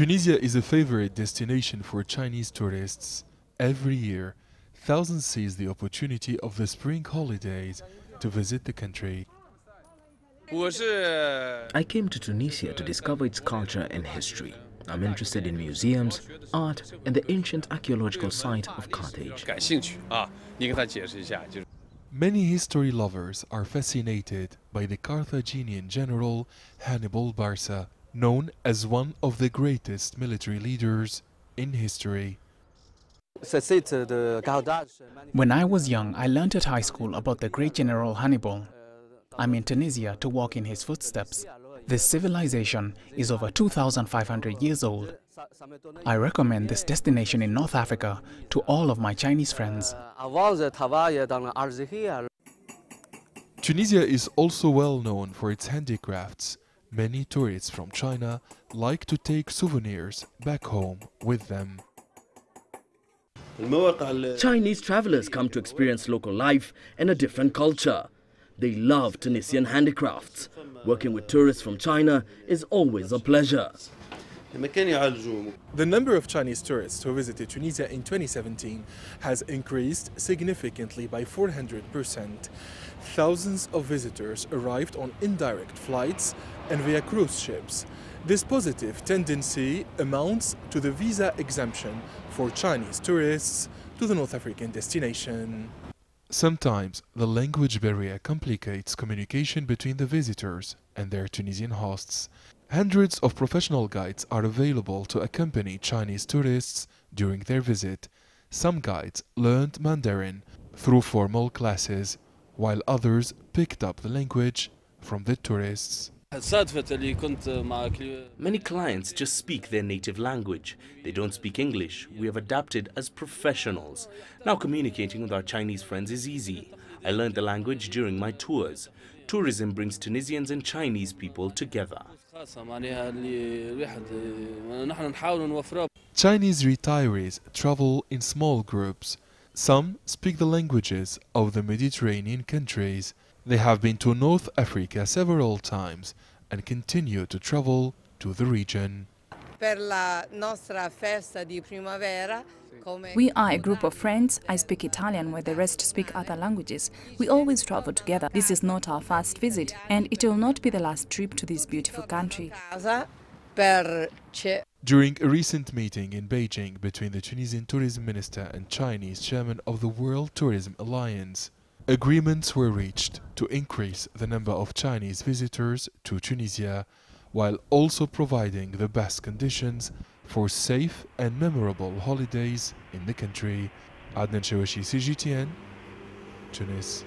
Tunisia is a favorite destination for Chinese tourists. Every year, thousands seize the opportunity of the spring holidays to visit the country. I came to Tunisia to discover its culture and history. I'm interested in museums, art, and the ancient archaeological site of Carthage. Many history lovers are fascinated by the Carthaginian general Hannibal Barca, known as one of the greatest military leaders in history. When I was young, I learned at high school about the great General Hannibal. I'm in Tunisia to walk in his footsteps. This civilization is over 2,500 years old. I recommend this destination in North Africa to all of my Chinese friends. Tunisia is also well known for its handicrafts. Many tourists from China like to take souvenirs back home with them. Chinese travelers come to experience local life and a different culture. They love Tunisian handicrafts. Working with tourists from China is always a pleasure. The number of Chinese tourists who visited Tunisia in 2017 has increased significantly by 400%. Thousands of visitors arrived on indirect flights and via cruise ships. This positive tendency amounts to the visa exemption for Chinese tourists to the North African destination. Sometimes the language barrier complicates communication between the visitors and their Tunisian hosts. Hundreds of professional guides are available to accompany Chinese tourists during their visit. Some guides learned Mandarin through formal classes, while others picked up the language from the tourists. Many clients just speak their native language. They don't speak English. We have adapted as professionals. Now communicating with our Chinese friends is easy. I learned the language during my tours. Tourism brings Tunisians and Chinese people together. Chinese retirees travel in small groups. Some speak the languages of the Mediterranean countries. They have been to North Africa several times and continue to travel to the region. We are a group of friends. I speak Italian while the rest speak other languages. We always travel together. This is not our first visit, and it will not be the last trip to this beautiful country. During a recent meeting in Beijing between the Tunisian tourism minister and Chinese chairman of the World Tourism Alliance, agreements were reached to increase the number of Chinese visitors to Tunisia, while also providing the best conditions for safe and memorable holidays in the country. Adnen, Chaouachi, CGTN, Tunis.